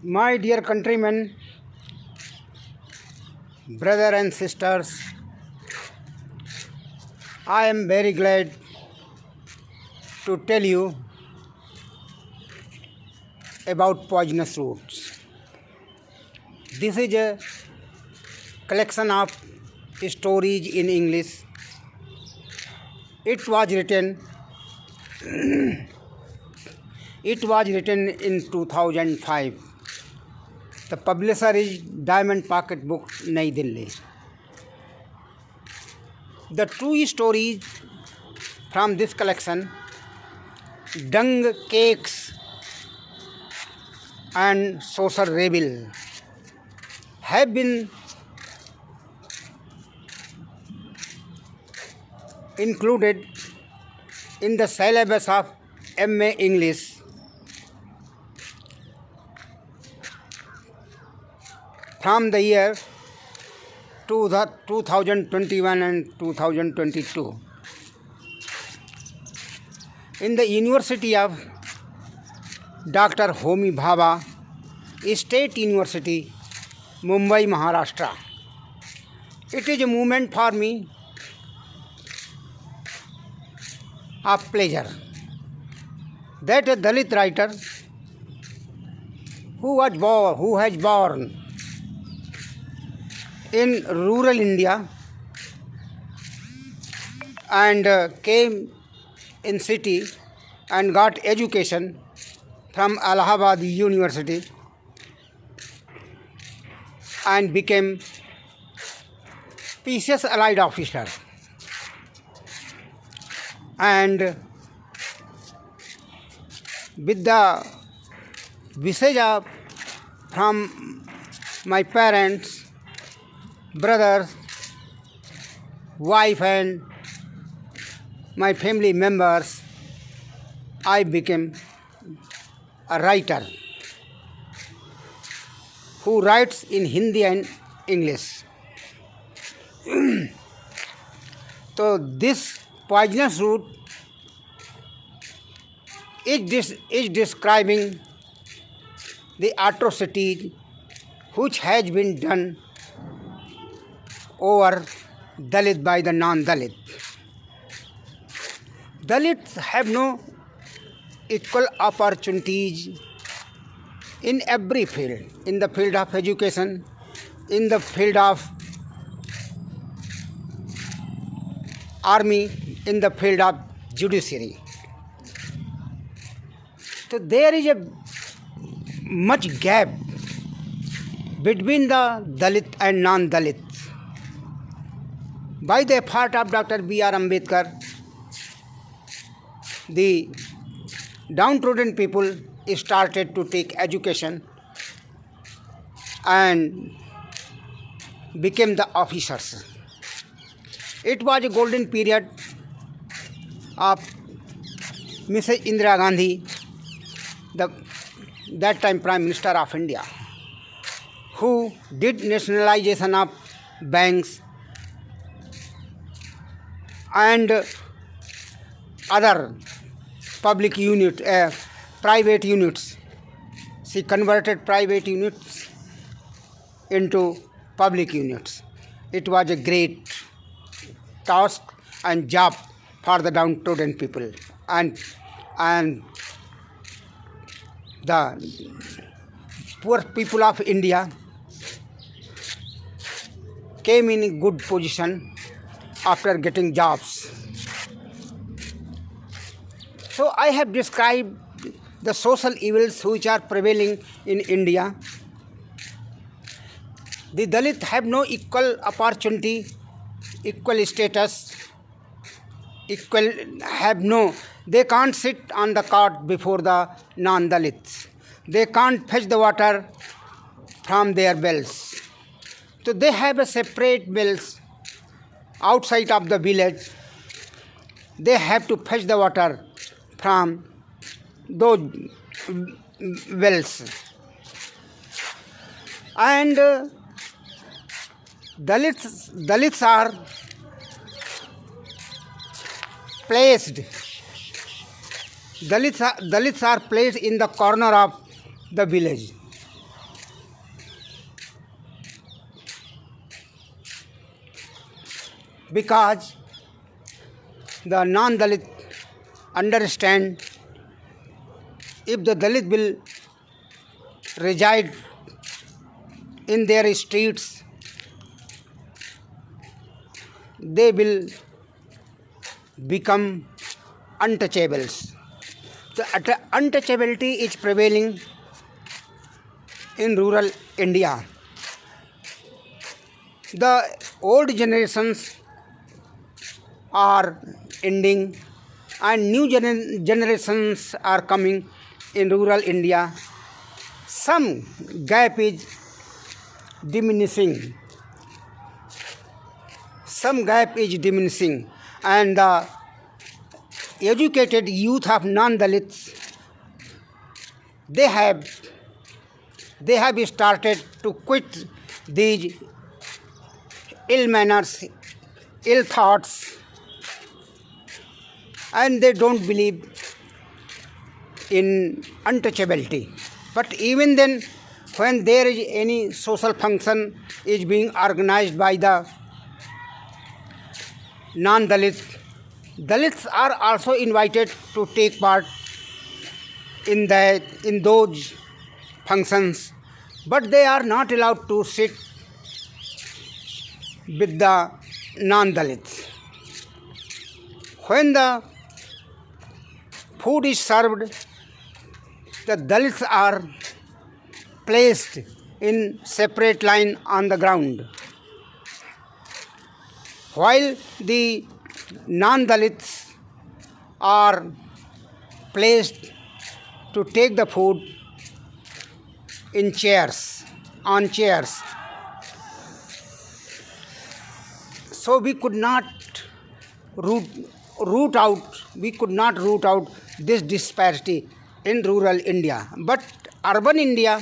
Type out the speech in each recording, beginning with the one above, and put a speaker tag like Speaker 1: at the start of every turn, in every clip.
Speaker 1: My dear countrymen, brother and sisters, I am very glad to tell you about poisonous roots. This is a collection of stories in English. It was written in 2005. The publisher is Diamond Pocket Books, Nai Delhi. The true stories from this collection, dung cakes and social rebel, have been included in the syllabus of MA English from the year 2021 and 2022. In the University of Dr. Homi Bhabha, State University, Mumbai, Maharashtra. It is a moment for me of pleasure that a Dalit writer who has born in rural India and came in city and got education from Allahabad University and became PCS allied officer, and with the visage from my parents, brothers, wife and my family members, I became a writer who writes in Hindi and English. So this poisonous root is describing the atrocities which has been done over Dalit by the non-Dalit. Dalits have no equal opportunities in every field, in the field of education, in the field of army, in the field of judiciary. So there is a much gap between the Dalit and non-Dalit. By the effort of Dr. B.R. Ambedkar, the downtrodden people started to take education and became the officers. It was a golden period of Mrs. Indira Gandhi, that time Prime Minister of India, who did nationalization of banks and other public unit, private units. She converted private units into public units. It was a great task and job for the downtrodden people, and the poor people of India came in a good position after getting jobs. So I have described the social evils which are prevailing in India. The Dalit have no equal opportunity, equal status, they can't sit on the cart before the non-Dalits. They can't fetch the water from their wells. So they have a separate wells outside of the village. They have to fetch the water from those wells. And Dalits are placed in the corner of the village. because the non-Dalit understand if the Dalit will reside in their streets, they will become untouchables. The untouchability is prevailing in rural India. The old generations are ending and new generations are coming in rural India. Some gap is diminishing. Some gap is diminishing, and the educated youth of non-Dalits, they have started to quit these ill manners, ill thoughts, and they don't believe in untouchability. But even then, when there is any social function is being organized by the non-Dalits, Dalits are also invited to take part in those functions, but they are not allowed to sit with the non-Dalits. When the food is served, the Dalits are placed in separate line on the ground, while the non-Dalits are placed to take the food in chairs, on chairs. So we could not root out this disparity in rural India. But urban India,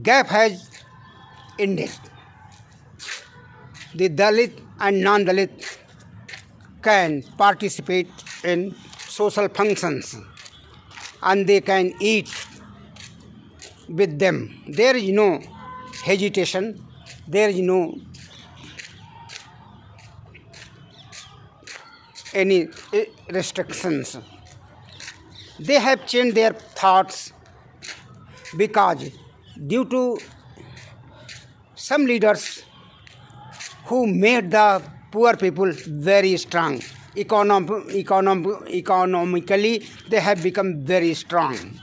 Speaker 1: gap has ended. The Dalit and non-Dalit can participate in social functions and they can eat with them. There is no hesitation, there is no any restrictions. They have changed their thoughts because due to some leaders who made the poor people very strong. Economically, they have become very strong.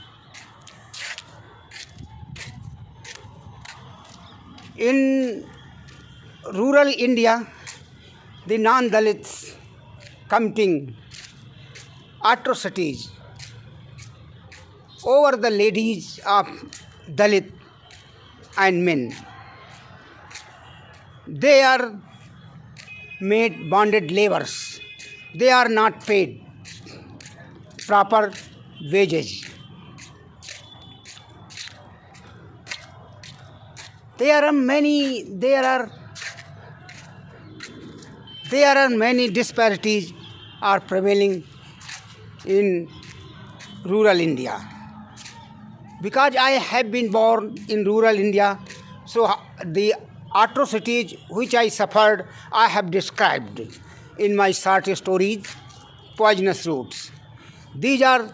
Speaker 1: In rural India, the non-Dalits committing atrocities over the ladies of Dalit and men. They are made bonded laborers. They are not paid proper wages. There are many disparities are prevailing in rural India. Because I have been born in rural India, so the atrocities which I suffered, I have described in my short stories, Poisonous Roots. These are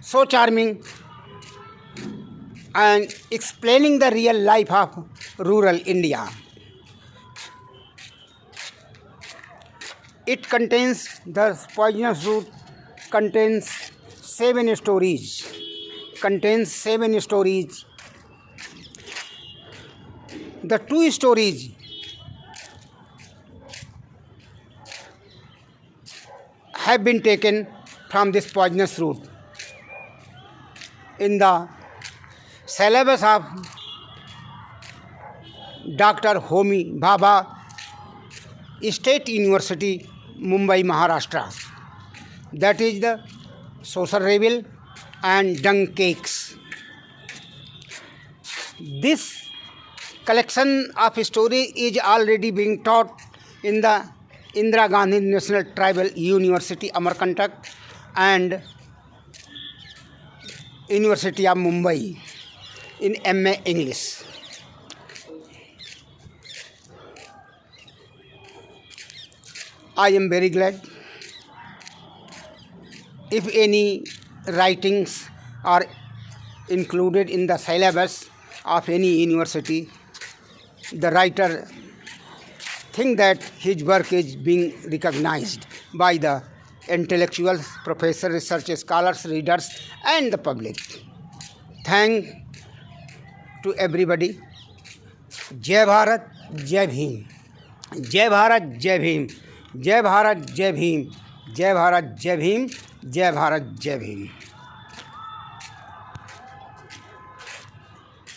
Speaker 1: so charming and explaining the real life of rural India. It contains, the Poisonous Root contains 7 stories. The 2 stories have been taken from this Poisonous Root. In the syllabus of Dr. Homi Bhabha, State University, Mumbai, Maharashtra. That is the Social Rebel and Dung Cakes. This collection of story is already being taught in the Indira Gandhi National Tribal University, Amarkantak, and University of Mumbai in MA English. I am very glad if any writings are included in the syllabus of any university, the writer think that his work is being recognized by the intellectuals, professors, research scholars, readers, and the public. Thank to everybody. Jai Bharat, Jai Bhim. Jai Bharat, Jai Bhim. Jai Bharat, Jai Bhim. Jai Bharat, Jai Bhim. Jai Bharat, Jai Bhim.